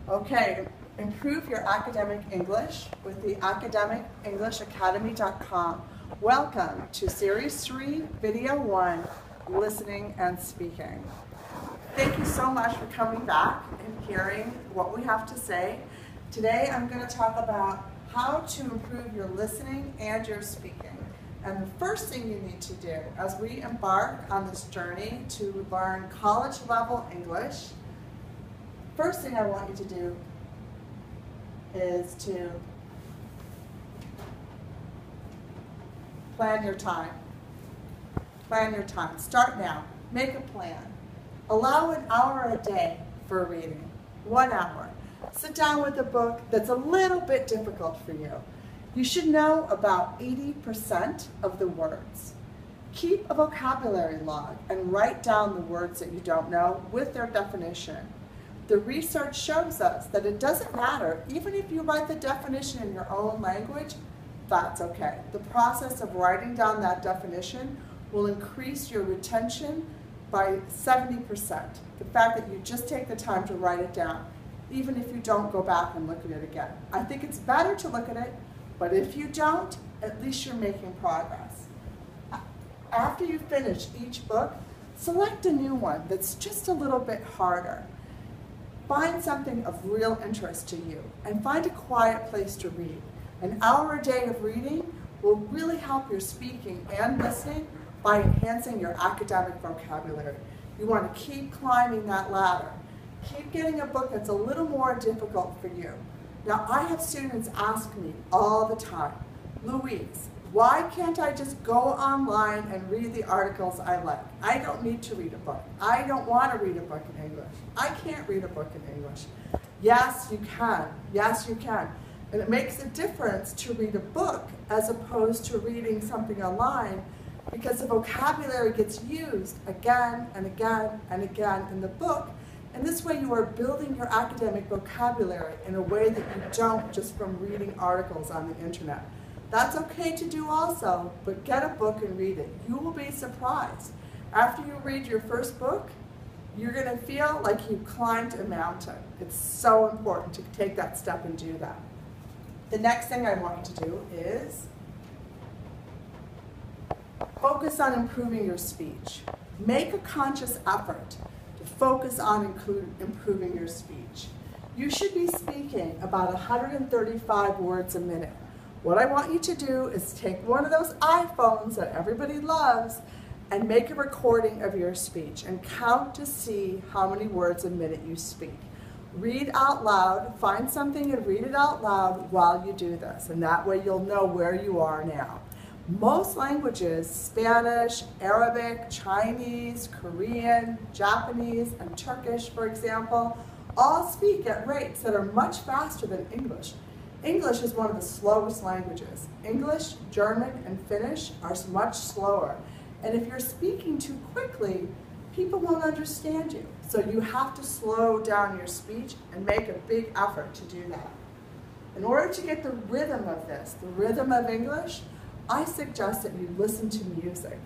Okay, improve your academic English with the academicenglishabacademy.com. Welcome to Series 3, Video 1, Listening and Speaking. Thank you so much for coming back and hearing what we have to say. Today I'm going to talk about how to improve your listening and your speaking. And the first thing you need to do as we embark on this journey to learn college level English, first thing I want you to do is to plan your time. Plan your time. Start now. Make a plan. Allow an hour a day for reading. 1 hour. Sit down with a book that's a little bit difficult for you. You should know about 80% of the words. Keep a vocabulary log and write down the words that you don't know with their definition. The research shows us that it doesn't matter, even if you write the definition in your own language, that's okay. The process of writing down that definition will increase your retention by 70%. The fact that you just take the time to write it down, even if you don't go back and look at it again. I think it's better to look at it, but if you don't, at least you're making progress. After you finish each book, select a new one that's just a little bit harder. Find something of real interest to you and find a quiet place to read. An hour a day of reading will really help your speaking and listening by enhancing your academic vocabulary. You want to keep climbing that ladder. Keep getting a book that's a little more difficult for you. Now, I have students ask me all the time, Louise, why can't I just go online and read the articles I like? I don't need to read a book. I don't want to read a book in English. I can't read a book in English. Yes, you can. Yes, you can. And it makes a difference to read a book as opposed to reading something online, because the vocabulary gets used again and again and again in the book. And this way you are building your academic vocabulary in a way that you don't just from reading articles on the internet. That's okay to do also, but get a book and read it. You will be surprised. After you read your first book, you're going to feel like you've climbed a mountain. It's so important to take that step and do that. The next thing I want you to do is focus on improving your speech. Make a conscious effort to focus on improving your speech. You should be speaking about 135 words a minute. What I want you to do is take one of those iPhones that everybody loves and make a recording of your speech and count to see how many words a minute you speak. Read out loud, find something and read it out loud while you do this, and that way you'll know where you are now. Most languages, Spanish, Arabic, Chinese, Korean, Japanese, and Turkish, for example, all speak at rates that are much faster than English. English is one of the slowest languages. English, German, and Finnish are much slower. And if you're speaking too quickly, people won't understand you. So you have to slow down your speech and make a big effort to do that. In order to get the rhythm of this, the rhythm of English, I suggest that you listen to music.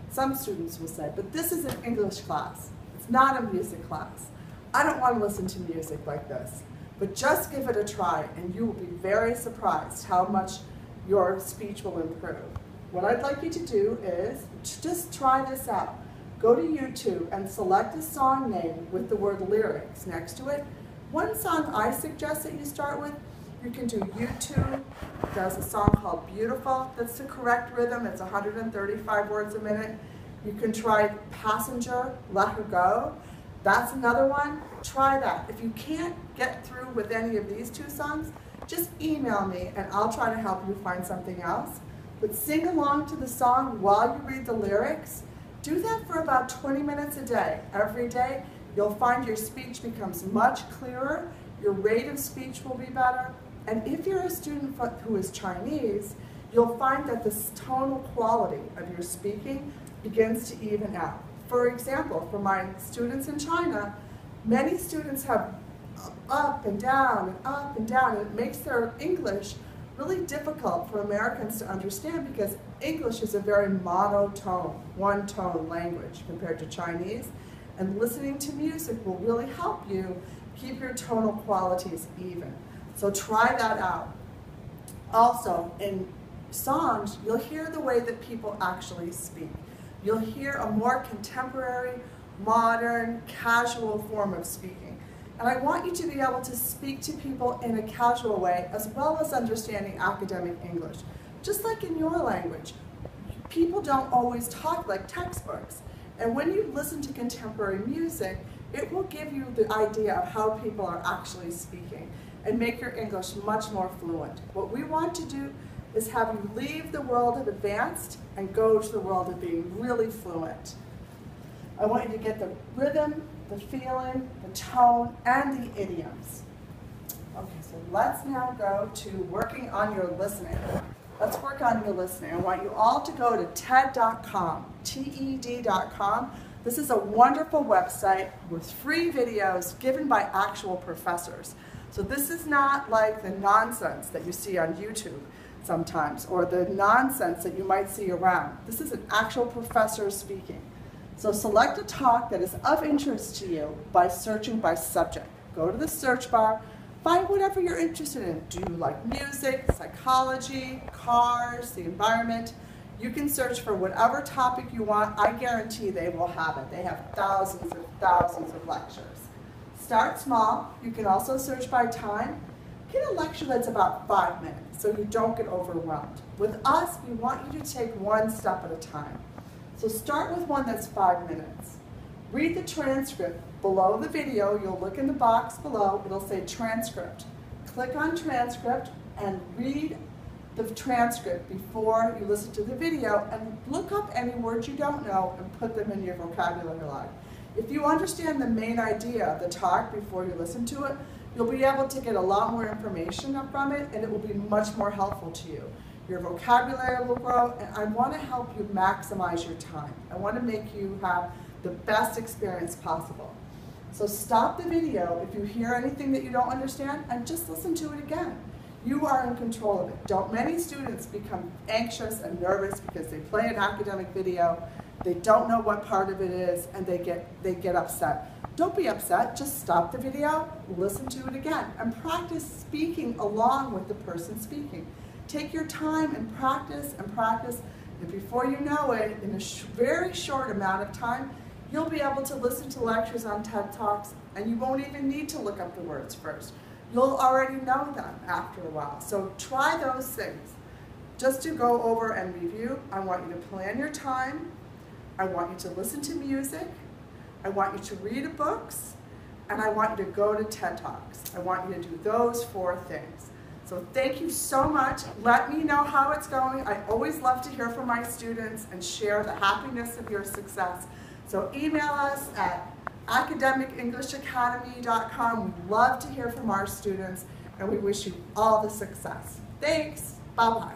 Some students will say, but this is an English class. It's not a music class. I don't want to listen to music like this. But just give it a try and you will be very surprised how much your speech will improve. What I'd like you to do is just try this out. Go to YouTube and select a song name with the word lyrics next to it. One song I suggest that you start with, you can do YouTube. There's a song called Beautiful. That's the correct rhythm. It's 135 words a minute. You can try Passenger, Let Her Go. That's another one. Try that. If you can't get through with any of these two songs, just email me and I'll try to help you find something else. But sing along to the song while you read the lyrics. Do that for about 20 minutes a day. Every day, you'll find your speech becomes much clearer, your rate of speech will be better, and if you're a student who is Chinese, you'll find that the tonal quality of your speaking begins to even out. For example, for my students in China, many students have up and down and up and down, and it makes their English really difficult for Americans to understand because English is a very monotone, one-tone language compared to Chinese, and listening to music will really help you Keep your tonal qualities even. So try that out. Also, in songs, you'll hear the way that people actually speak. You'll hear a more contemporary, modern, casual form of speaking. And I want you to be able to speak to people in a casual way, as well as understanding academic English. Just like in your language, people don't always talk like textbooks. And when you listen to contemporary music, it will give you the idea of how people are actually speaking and make your English much more fluent. What we want to do is have you leave the world of advanced and go to the world of being really fluent. I want you to get the rhythm, the feeling, the tone, and the idioms. Okay, so let's now go to working on your listening. Let's work on your listening. I want you all to go to TED.com, TED.com. This is a wonderful website with free videos given by actual professors. So this is not like the nonsense that you see on YouTube sometimes, or the nonsense that you might see around. This is an actual professor speaking. So select a talk that is of interest to you by searching by subject. Go to the search bar, find whatever you're interested in. Do you like music, psychology, cars, the environment? You can search for whatever topic you want. I guarantee they will have it. They have thousands and thousands of lectures. Start small. You can also search by time. Get a lecture that's about 5 minutes so you don't get overwhelmed. With us, we want you to take one step at a time. So start with one that's 5 minutes. Read the transcript. Below the video, you'll look in the box below, it'll say transcript. Click on transcript and read the transcript before you listen to the video, and look up any words you don't know and put them in your vocabulary log. If you understand the main idea of the talk before you listen to it, you'll be able to get a lot more information from it, and it will be much more helpful to you. Your vocabulary will grow, and I want to help you maximize your time. I want to make you have the best experience possible. So stop the video if you hear anything that you don't understand, and just listen to it again. You are in control of it. Many students become anxious and nervous because they play an academic video, they don't know what part of it is, and they get upset. Don't be upset, just stop the video, listen to it again, and practice speaking along with the person speaking. Take your time and practice, and before you know it, in a very short amount of time, you'll be able to listen to lectures on TED Talks, and you won't even need to look up the words first. You'll already know them after a while. So try those things. Just to go over and review, I want you to plan your time, I want you to listen to music, I want you to read books, and I want you to go to TED Talks. I want you to do those 4 things. So thank you so much. Let me know how it's going. I always love to hear from my students and share the happiness of your success. So email us at academicenglishacademy.com. We love to hear from our students, and we wish you all the success. Thanks. Bye-bye.